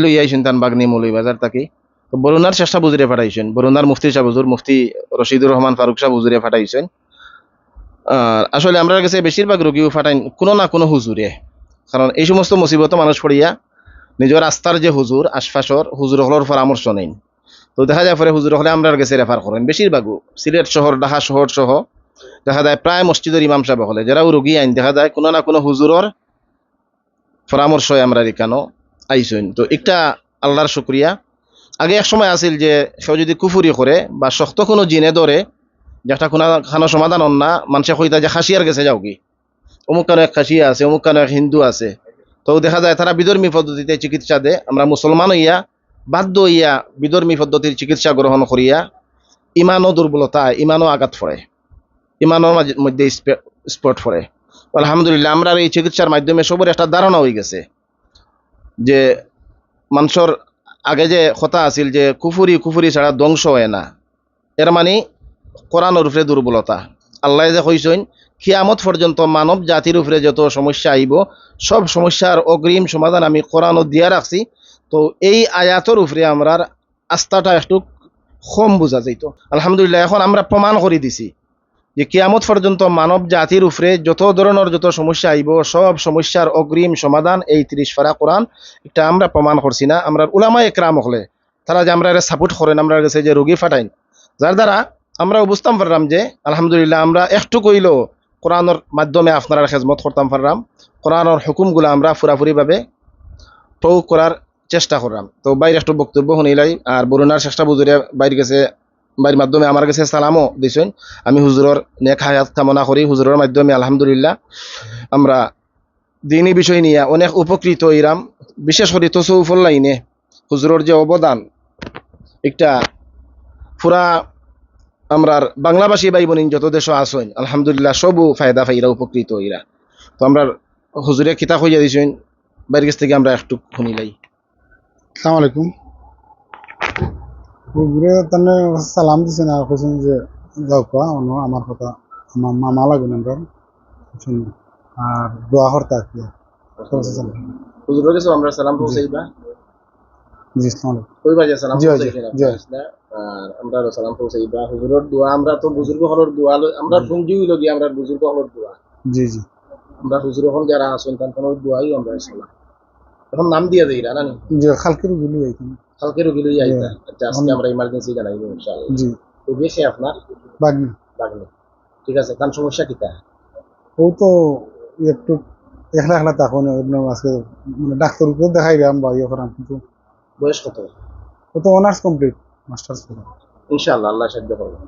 লইয়া আইছেন তান বাগনি মৌলভীবাজার তাকে। তো বরুণার চেষ্টা বুজুরে পাঠাইছেন, বরুণার মুফতি সাহেব হুজুর মুফতি রশিদুর রহমান ফারুক সাহেব হুজুরে পাঠাইছেন। আর আসলে আমরা কাছে বেশিরভাগ রোগীও ফাটাই কোনো না কোনো হুজুরে, কারণ এই সমস্ত মুসিবত মানুষ পড়িয়া নিজের আস্থার যে হুজুর আশপাশর হুজুর হলর পরামর্শ নেই। তো দেখা যায় পরে হুজুর হলে আমরা কাছে রেফার করেন বেশিরভাগও সিলেট শহর ঢাকা শহর সহ দেখা যায় প্রায় মসজিদের ইমাম সাহেব হলে যারাও রোগী আইন দেখা যায় কোনো না কোনো হুজুরর পরামর্শ আমরা এখানো আইসইন। তো একটা আল্লাহর শুক্রিয়া। আগে এক সময় আছিল যে সে যদি কুফুরি করে বা শক্ত কোনো জিনে ধরে যেটা কোনো খানো সমাধান হন না, মানুষে কইতা যে খাসিয়ার গেছে যাও কি, অমুক কানো এক খাসিয়া আছে, অমুক কানো এক হিন্দু আছে। তো দেখা যায় তারা বিধর্মী পদ্ধতিতে চিকিৎসা দেয়। আমরা মুসলমান হইয়া বাধ্য হইয়া বিধর্মী পদ্ধতির চিকিৎসা গ্রহণ করিয়া ইমানও দুর্বলতা, ইমানও আঘাত পড়ে, ইমানের মধ্যে স্পট পড়ে। আলহামদুলিল্লাহ আমরা এই চিকিৎসার মাধ্যমে সবার একটা ধারণা হয়ে গেছে যে মানুষের আগে যে কথা আছিল যে কুফুরি কুফুরি ছাড়া ধ্বংস হয় না, এর মানে কোরআনের উপরে দুর্বলতা। আল্লাহ যে কইছেন কিয়ামত পর্যন্ত মানব জাতির উপরে যত সমস্যা আইব সব সমস্যার অগ্রিম সমাধান আমি কোরআনত দিয়া রাখছি। তো এই আয়াতের উপরে আমরা আস্থাটা একটু কম বোঝা যাইত। আলহামদুলিল্লাহ এখন আমরা প্রমাণ করে দিছি যে কিয়ামত পর্যন্ত মানব জাতির উপরে যত ধরনের যত সমস্যা আইব সব সমস্যার অগ্রিম সমাধান এই 30 পারা কোরআন। এটা আমরা প্রমাণ করছি না, আমরা উলামা একরাম হলে তারা যে আমরা সাপোর্ট করেন আমরা কাছে যে রোগী ফাটাইন, যার দ্বারা আমরা বুঝতাম পারলাম যে আলহামদুলিল্লাহ আমরা একটু কইলেও কোরআনের মাধ্যমে আপনারা খেজমত করতাম পারলাম, কোরআনের হুকুমগুলো আমরা পুরাপুরিভাবে প্রয়োগ করার চেষ্টা করলাম। তো বাইরে একটু বক্তব্য শুনিলাই আর বরুণার চেষ্টা বুঝুরে বাইরে গেছে, বাইরের মাধ্যমে আমার কাছে সালামও দিছেন। আমি হুজুরের নেক হায়াত কামনা করি। হুজুরের মাধ্যমে আলহামদুলিল্লাহ আমরা দিনী বিষয় নিয়ে অনেক উপকৃত হইলাম, বিশেষ করে তসৌফুল লাইনে হুজুরের যে অবদান একটা পুরা আমরার বাংলাভাষী ভাই বোন যত দেশ আসেন আলহামদুলিল্লাহ সবও ফায়দা ফাইরা উপকৃত হইরা। তো আমরা হুজুরে কিতা কইয়া দিছেন বাইরের কাছ থেকে আমরা একটু শুনিলাই। আসসালামু আলাইকুম। হুজুরে তানে সালাম দিছেন আর কইছেন যে যাও কা অন্য আমার কথা আমার মামা লাগবেন আমরা শুনি আর দোয়া করতে কি হুজুরের কাছে আমরা সালাম পৌঁছাইবা। জি আসসালামু আলাইকুম। কইবা যে সালাম জি পৌঁছাইছেন জি আপনারা, আর আমরা সালাম পৌঁছাইবা। হুজুরের দোয়া আমরা তো বুজুর্গ হলর দোয়া আমরা পুঞ্জি হইল গিয়ে আমরা বুজুর্গ হলর দোয়া জি জি আমরা হুজুর হল যারা আছেন তার দোয়াই আমরা সালাম এখন নাম দিয়ে দেই না নি জি খালকের গুলি এইখানে কালকে রোগী লই আইতা। আচ্ছা আজকে আমরা ইমার্জেন্সি জানাইব ইনশাআল্লাহ। জি তো বেশি আপনার বাগনি লাগলো, ঠিক আছে। তার সমস্যা কিতা? ও তো একটু একলা একলা তখন আজকে মানে ডাক্তারকে দেখাইলাম বা ইয়ে করাম কিন্তু বয়স কত? ও তো অনার্স কমপ্লিট মাস্টার্স করা ইনশাআল্লাহ আল্লাহ সাহায্য করবে।